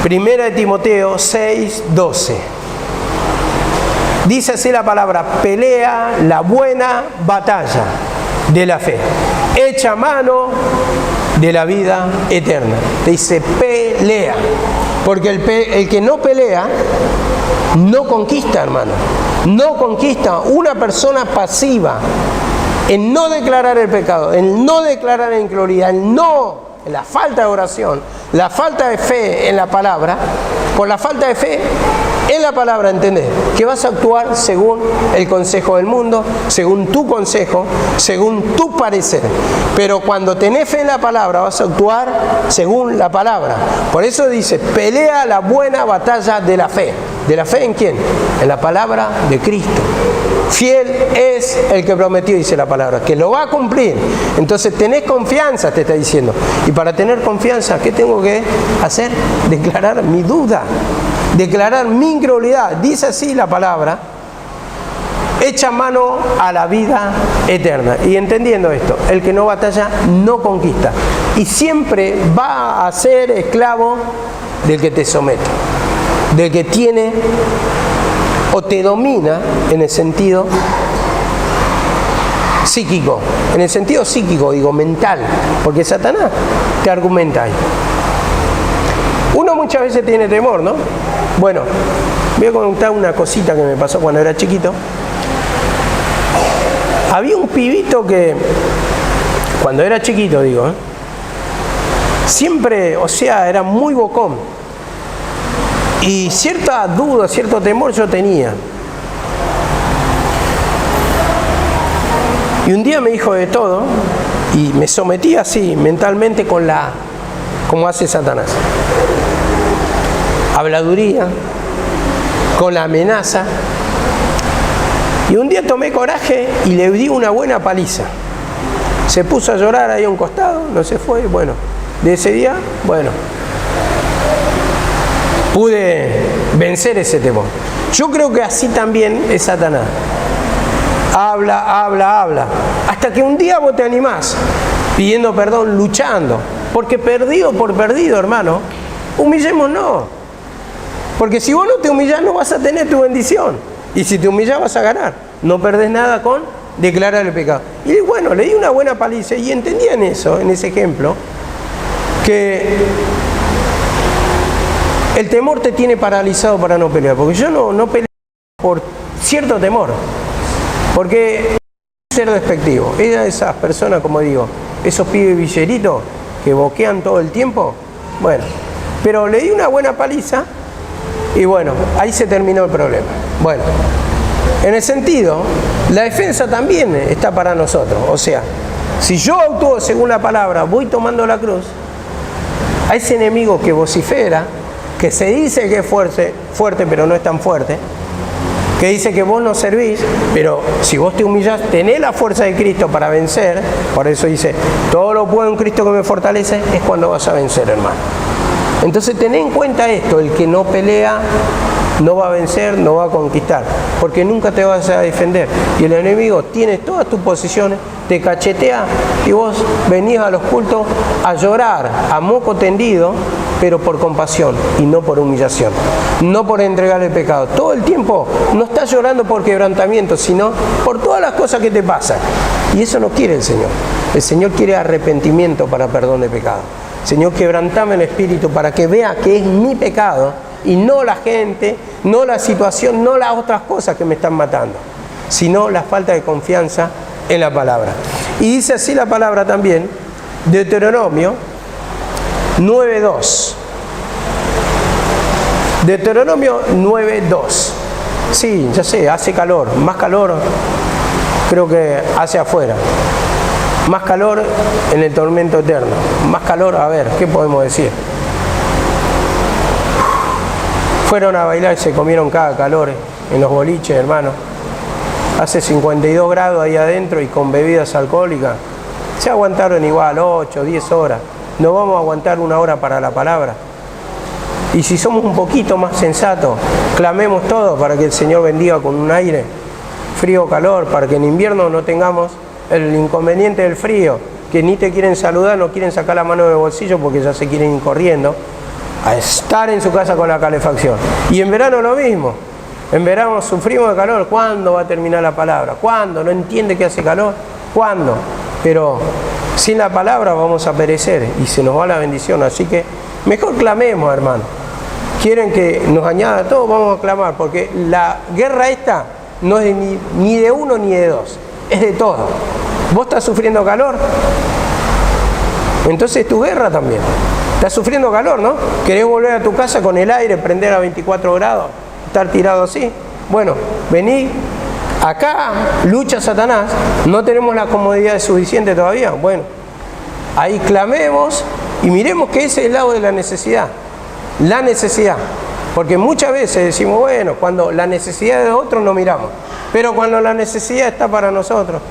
Primera de Timoteo 6:12. Dice así la palabra, pelea la buena batalla de la fe, echa mano de la vida eterna. Dice pelea, porque el que no pelea no conquista, hermano. No conquista. Una persona pasiva en no declarar el pecado, en no declarar la incredulidad, en la falta de oración, la falta de fe en la palabra, por la falta de fe en la palabra, ¿entendés? Que vas a actuar según el consejo del mundo, según tu consejo, según tu parecer. Pero cuando tenés fe en la palabra, vas a actuar según la palabra. Por eso dice, pelea la buena batalla de la fe. ¿De la fe en quién? En la palabra de Cristo. Fiel es el que prometió, dice la palabra, que lo va a cumplir. Entonces tenés confianza, te está diciendo. Y para tener confianza, ¿qué tengo que hacer? Declarar mi duda, declarar mi incredulidad. Dice así la palabra, echa mano a la vida eterna. Y entendiendo esto, el que no batalla no conquista. Y siempre va a ser esclavo del que te somete, del que tiene o te domina en el sentido psíquico, digo, mental, porque Satanás te argumenta ahí. Uno muchas veces tiene temor, ¿no? Bueno, voy a contar una cosita que me pasó cuando era chiquito. Había un pibito que, cuando era chiquito, digo, siempre, o sea, era muy bocón. Y cierta duda, cierto temor yo tenía. Y un día me dijo de todo y me sometí así mentalmente con como hace Satanás. Habladuría, con la amenaza. Y un día tomé coraje y le di una buena paliza. Se puso a llorar ahí a un costado, no se fue. Bueno, de ese día, bueno, pude vencer ese temor. Yo creo que así también es Satanás. Habla, hasta que un día vos te animás, pidiendo perdón, luchando, porque perdido por perdido, hermano, humillémonos. Porque si vos no te humillás, no vas a tener tu bendición. Y si te humillás, vas a ganar. No perdés nada con declarar el pecado. Y bueno, le di una buena paliza y entendía en eso, en ese ejemplo, que el temor te tiene paralizado para no pelear. Porque yo no peleo por cierto temor. Porque es ser despectivo. Ella de esas personas, como digo, esos pibes villeritos que boquean todo el tiempo. Bueno, pero le di una buena paliza y bueno, ahí se terminó el problema. Bueno, en el sentido, la defensa también está para nosotros. O sea, si yo actúo según la palabra, voy tomando la cruz, a ese enemigo que vocifera, que se dice que es fuerte, pero no es tan fuerte, que dice que vos no servís, pero si vos te humillás, tenés la fuerza de Cristo para vencer. Por eso dice, todo lo puedo en Cristo que me fortalece, es cuando vas a vencer, hermano. Entonces ten en cuenta esto, el que no pelea no va a vencer, no va a conquistar, porque nunca te vas a defender. Y el enemigo tiene todas tus posiciones, te cachetea y vos venís a los cultos a llorar a moco tendido, pero por compasión y no por humillación, no por entregar el pecado. Todo el tiempo no estás llorando por quebrantamiento, sino por todas las cosas que te pasan. Y eso no quiere el Señor. El Señor quiere arrepentimiento para perdón de pecado. Señor, quebrantame el espíritu para que vea que es mi pecado y no la gente, no la situación, no las otras cosas que me están matando, sino la falta de confianza en la palabra. Y dice así la palabra también, Deuteronomio 9:2. Deuteronomio 9:2. Sí, ya sé, hace calor, más calor creo que hacia afuera. Más calor en el tormento eterno. Más calor, a ver, ¿qué podemos decir? Fueron a bailar y se comieron cada calor en los boliches, hermano. Hace 52 grados ahí adentro y con bebidas alcohólicas. Se aguantaron igual 8, 10 horas. No vamos a aguantar una hora para la palabra. Y si somos un poquito más sensatos, clamemos todos para que el Señor bendiga con un aire, frío o calor, para que en invierno no tengamos el inconveniente del frío, que ni te quieren saludar, no quieren sacar la mano del bolsillo porque ya se quieren ir corriendo a estar en su casa con la calefacción. Y en verano lo mismo. En verano sufrimos de calor. ¿Cuándo va a terminar la palabra? ¿Cuándo? ¿No entiende que hace calor? ¿Cuándo? Pero sin la palabra vamos a perecer y se nos va la bendición. Así que mejor clamemos, hermano. Quieren que nos añada a todos, vamos a clamar, porque la guerra esta no es ni de uno ni de dos, es de todos. ¿Vos estás sufriendo calor? Entonces es tu guerra también. Estás sufriendo calor, ¿no? ¿Querés volver a tu casa con el aire, prender a 24 grados, estar tirado así? Bueno, vení. Acá lucha Satanás. No tenemos la comodidad suficiente todavía. Bueno, ahí clamemos y miremos que ese es el lado de la necesidad. La necesidad. Porque muchas veces decimos, bueno, cuando la necesidad de otros no miramos. Pero cuando la necesidad está para nosotros,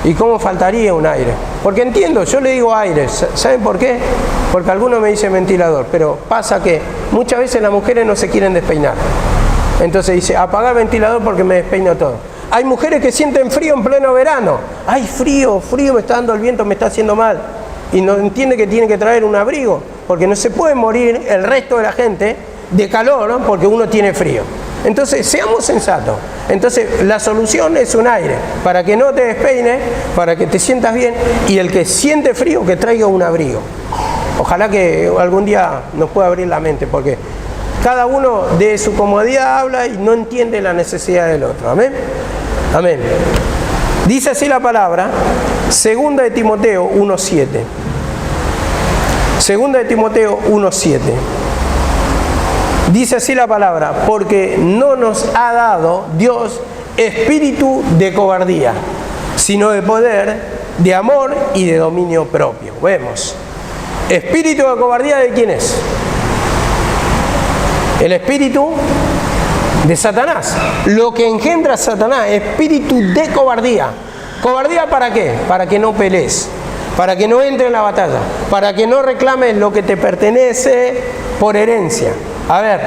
¿y cómo faltaría un aire? Porque entiendo, yo le digo aire, ¿saben por qué? Porque algunos me dicen ventilador, pero pasa que muchas veces las mujeres no se quieren despeinar. Entonces dice, apaga el ventilador porque me despeino todo. Hay mujeres que sienten frío en pleno verano. Ay, frío, me está dando el viento, me está haciendo mal. Y no entiende que tiene que traer un abrigo, porque no se puede morir el resto de la gente de calor, ¿no? Porque uno tiene frío. Entonces, seamos sensatos. Entonces, la solución es un aire, para que no te despeines, para que te sientas bien, y el que siente frío, que traiga un abrigo. Ojalá que algún día nos pueda abrir la mente, porque cada uno de su comodidad habla y no entiende la necesidad del otro. Amén. Amén. Dice así la palabra, 2 de Timoteo 1:7. 2 de Timoteo 1:7. Dice así la palabra, porque no nos ha dado Dios espíritu de cobardía, sino de poder, de amor y de dominio propio. Vemos. ¿Espíritu de cobardía de quién es? El espíritu de Satanás. Lo que engendra Satanás, espíritu de cobardía. ¿Cobardía para qué? Para que no pelees, para que no entre en la batalla, para que no reclames lo que te pertenece por herencia. A ver,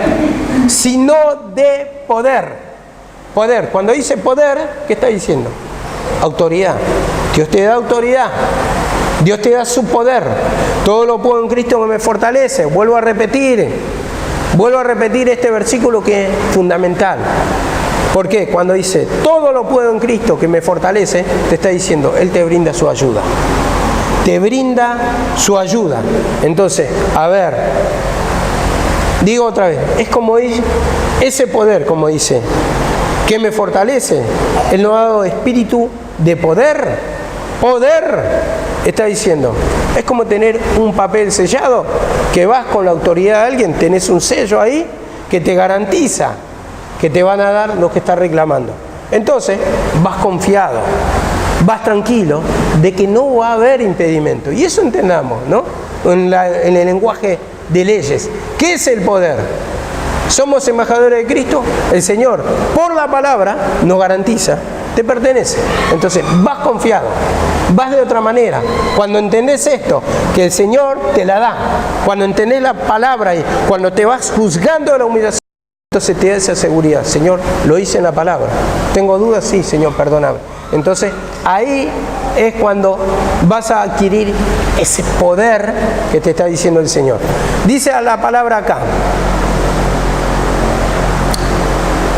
sino de poder. Poder. Cuando dice poder, ¿qué está diciendo? Autoridad. Dios te da autoridad. Dios te da su poder. Todo lo puedo en Cristo que me fortalece. Vuelvo a repetir este versículo que es fundamental. ¿Por qué? Cuando dice, todo lo puedo en Cristo que me fortalece, te está diciendo, Él te brinda su ayuda. Te brinda su ayuda. Entonces, a ver, digo otra vez, es como ese poder, como dice, que me fortalece. Él nos ha dado espíritu de poder. Poder, está diciendo, es como tener un papel sellado, que vas con la autoridad de alguien, tenés un sello ahí que te garantiza que te van a dar lo que estás reclamando. Entonces, vas confiado, vas tranquilo de que no va a haber impedimento. Y eso entendamos, ¿no? En el lenguaje de leyes. ¿Qué es el poder? Somos embajadores de Cristo. El Señor, por la palabra, nos garantiza, te pertenece. Entonces, vas confiado, vas de otra manera. Cuando entendés esto, que el Señor te la da, cuando entendés la palabra y cuando te vas juzgando de la humillación, entonces te da esa seguridad. Señor, lo hice en la palabra. ¿Tengo dudas? Sí, Señor, perdóname. Entonces, ahí es cuando vas a adquirir ese poder que te está diciendo el Señor. Dice la palabra acá.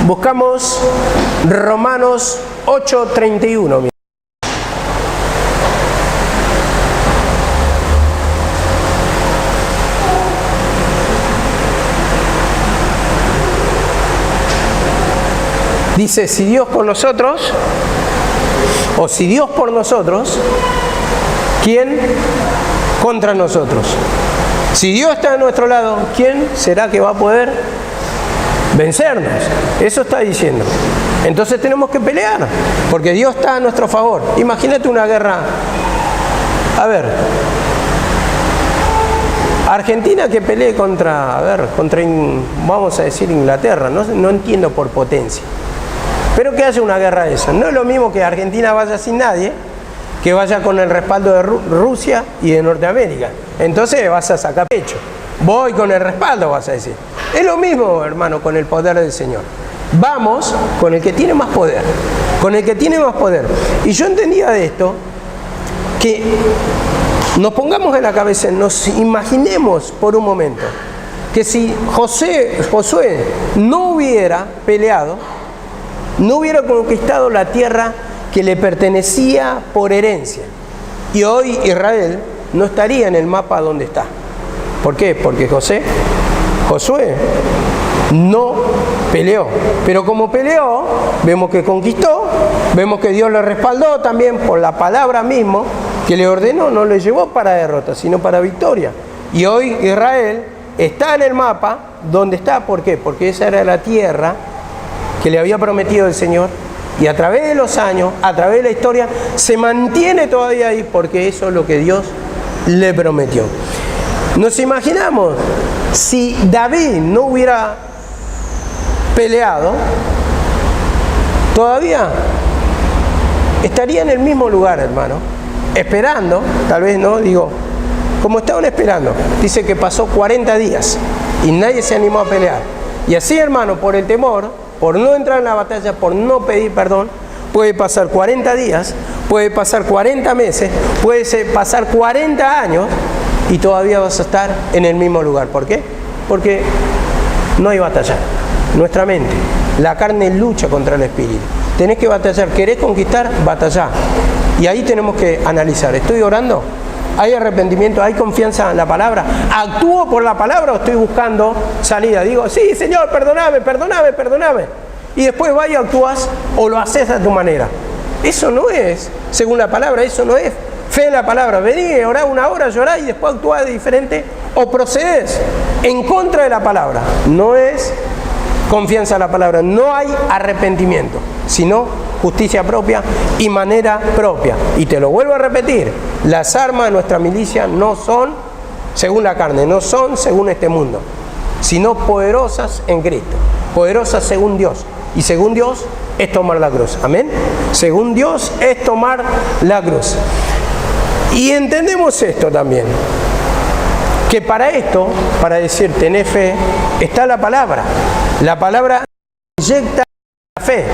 Buscamos Romanos 8:31. Dice, si Dios por nosotros, o si Dios por nosotros, ¿quién contra nosotros? Si Dios está a nuestro lado, ¿quién será que va a poder vencernos? Eso está diciendo. Entonces tenemos que pelear, porque Dios está a nuestro favor. Imagínate una guerra. A ver, Argentina que pelee contra, vamos a decir Inglaterra, no entiendo por potencia. Pero que haya una guerra de esa. No es lo mismo que Argentina vaya sin nadie, que vaya con el respaldo de Rusia y de Norteamérica. Entonces vas a sacar pecho. Voy con el respaldo, vas a decir. Es lo mismo, hermano, con el poder del Señor. Vamos con el que tiene más poder. Con el que tiene más poder. Y yo entendía de esto, que nos pongamos en la cabeza, nos imaginemos por un momento, que si Josué no hubiera peleado, no hubiera conquistado la tierra que le pertenecía por herencia. Y hoy Israel no estaría en el mapa donde está. ¿Por qué? Porque Josué no peleó. Pero como peleó, vemos que conquistó, vemos que Dios le respaldó también por la palabra mismo que le ordenó, no le llevó para derrota, sino para victoria. Y hoy Israel está en el mapa, ¿dónde está? ¿Por qué? Porque esa era la tierra que le había prometido el Señor, y a través de los años, a través de la historia, se mantiene todavía ahí, porque eso es lo que Dios le prometió. Nos imaginamos, si David no hubiera peleado, todavía estaría en el mismo lugar, hermano, esperando, tal vez no, digo, como estaban esperando. Dice que pasó 40 días y nadie se animó a pelear. Y así, hermano, por el temor, por no entrar en la batalla, por no pedir perdón, puede pasar 40 días, puede pasar 40 meses, puede pasar 40 años y todavía vas a estar en el mismo lugar. ¿Por qué? Porque no hay batalla. Nuestra mente, la carne lucha contra el espíritu. Tenés que batallar. ¿Querés conquistar? Batallá. Y ahí tenemos que analizar. ¿Estoy orando? ¿Hay arrepentimiento? ¿Hay confianza en la palabra? ¿Actúo por la palabra o estoy buscando salida? Digo, sí, Señor, perdóname, perdóname, perdóname. Y después vas y actúas o lo haces a tu manera. Eso no es, según la palabra, eso no es fe en la palabra. Vení, orá una hora, llorá y después actuás de diferente o procedes en contra de la palabra. No es confianza en la palabra, no hay arrepentimiento, sino justicia propia y manera propia. Y te lo vuelvo a repetir, las armas de nuestra milicia no son según la carne, no son según este mundo, sino poderosas en Cristo, poderosas según Dios. Y según Dios es tomar la cruz. Amén. Según Dios es tomar la cruz. Y entendemos esto también, que para esto, para decir tener fe, está la palabra. La palabra inyecta la fe.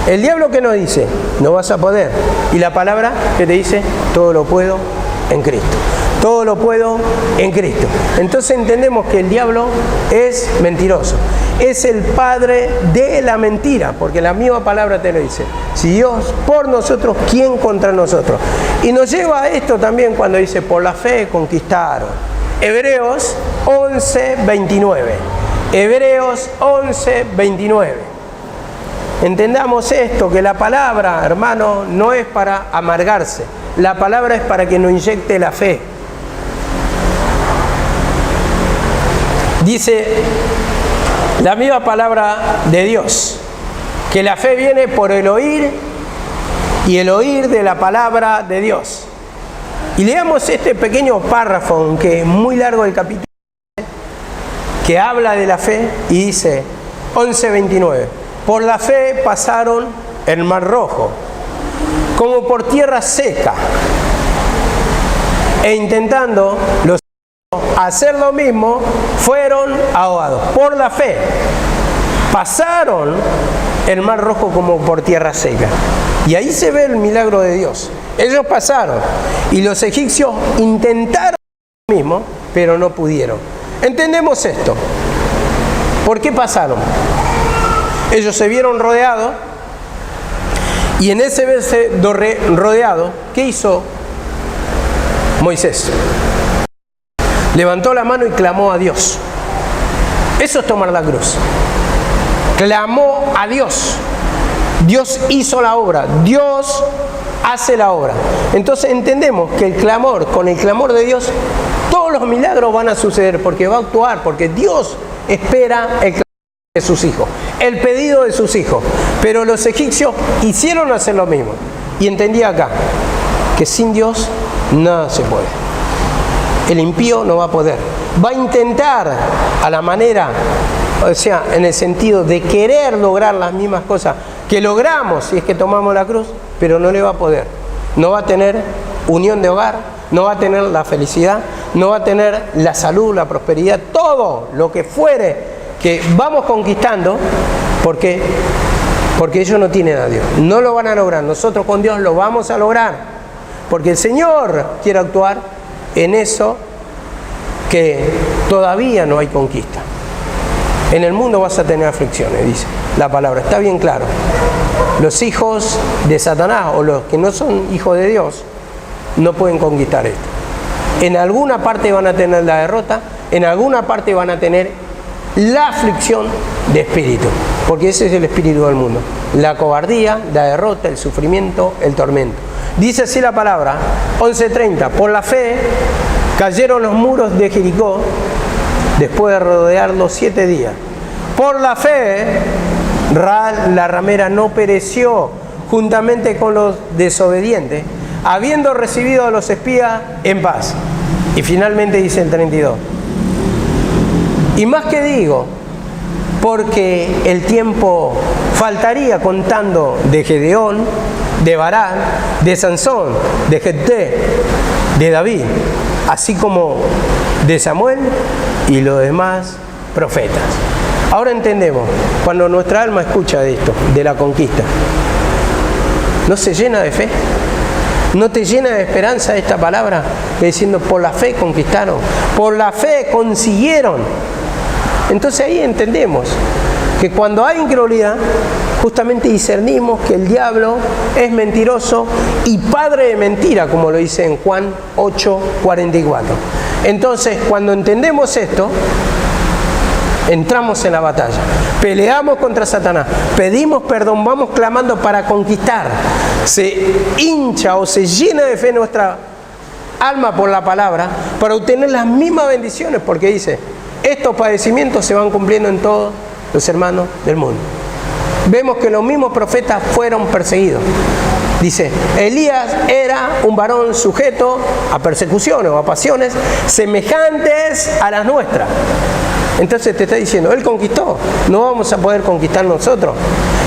El diablo que nos dice, no vas a poder. Y la palabra que te dice, todo lo puedo en Cristo. Todo lo puedo en Cristo. Entonces entendemos que el diablo es mentiroso. Es el padre de la mentira, porque la misma palabra te lo dice. Si Dios por nosotros, ¿quién contra nosotros? Y nos lleva a esto también cuando dice, por la fe conquistaron. Hebreos 11:29. Hebreos 11:29. Entendamos esto, que la palabra, hermano, no es para amargarse. La palabra es para que nos inyecte la fe. Dice la misma palabra de Dios, que la fe viene por el oír y el oír de la palabra de Dios. Y leamos este pequeño párrafo, aunque es muy largo el capítulo, que habla de la fe y dice, 11:29, por la fe pasaron el mar rojo, como por tierra seca, e intentando los hacer lo mismo, fueron ahogados. Por la fe pasaron el mar rojo como por tierra seca. Y ahí se ve el milagro de Dios. Ellos pasaron y los egipcios intentaron lo mismo, pero no pudieron. Entendemos esto. ¿Por qué pasaron? Ellos se vieron rodeados, y en ese verse rodeado, ¿qué hizo Moisés? Levantó la mano y clamó a Dios. Eso es tomar la cruz. Clamó a Dios. Dios hizo la obra. Dios hace la obra. Entonces entendemos que el clamor, con el clamor de Dios, todos los milagros van a suceder, porque va a actuar, porque Dios espera el clamor de sus hijos, el pedido de sus hijos. Pero los egipcios quisieron hacer lo mismo. Y entendí acá que sin Dios nada se puede. El impío no va a poder. Va a intentar a la manera, o sea, en el sentido de querer lograr las mismas cosas que logramos si es que tomamos la cruz, pero no le va a poder. No va a tener unión de hogar, no va a tener la felicidad, no va a tener la salud, la prosperidad, todo lo que fuere que vamos conquistando, porque ellos no tienen a Dios. No lo van a lograr. Nosotros con Dios lo vamos a lograr, porque el Señor quiere actuar en eso que todavía no hay conquista. En el mundo vas a tener aflicciones, dice la palabra, está bien claro. Los hijos de Satanás o los que no son hijos de Dios no pueden conquistar esto. En alguna parte van a tener la derrota, en alguna parte van a tener la aflicción de espíritu, porque ese es el espíritu del mundo. La cobardía, la derrota, el sufrimiento, el tormento. Dice así la palabra, 11:30, por la fe cayeron los muros de Jericó después de rodearlos 7 días. Por la fe, la ramera no pereció juntamente con los desobedientes, habiendo recibido a los espías en paz. Y finalmente dice el 32. Y más que digo, porque el tiempo faltaría contando de Gedeón, de Barán, de Sansón, de Jefté, de David, así como de Samuel y los demás profetas. Ahora entendemos, cuando nuestra alma escucha de esto, de la conquista, ¿no se llena de fe? ¿No te llena de esperanza esta palabra? Diciendo, por la fe conquistaron, por la fe consiguieron. Entonces ahí entendemos que cuando hay incredulidad, justamente discernimos que el diablo es mentiroso y padre de mentira, como lo dice en Juan 8:44. Entonces, cuando entendemos esto, entramos en la batalla, peleamos contra Satanás, pedimos perdón, vamos clamando para conquistar. Se hincha o se llena de fe nuestra alma por la palabra para obtener las mismas bendiciones, porque dice, estos padecimientos se van cumpliendo en todos los hermanos del mundo. Vemos que los mismos profetas fueron perseguidos. Dice, Elías era un varón sujeto a persecuciones o a pasiones semejantes a las nuestras. Entonces te está diciendo, él conquistó, no vamos a poder conquistar nosotros.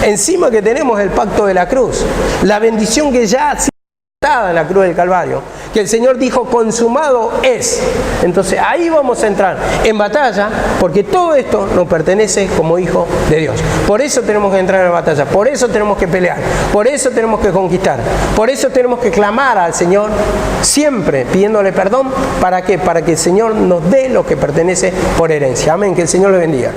Encima que tenemos el pacto de la cruz, la bendición que ya ha sido en la cruz del Calvario, que el Señor dijo, consumado es. Entonces ahí vamos a entrar en batalla, porque todo esto nos pertenece como hijo de Dios. Por eso tenemos que entrar en la batalla, por eso tenemos que pelear, por eso tenemos que conquistar, por eso tenemos que clamar al Señor, siempre pidiéndole perdón. ¿Para qué? Para que el Señor nos dé lo que pertenece por herencia. Amén, que el Señor le bendiga.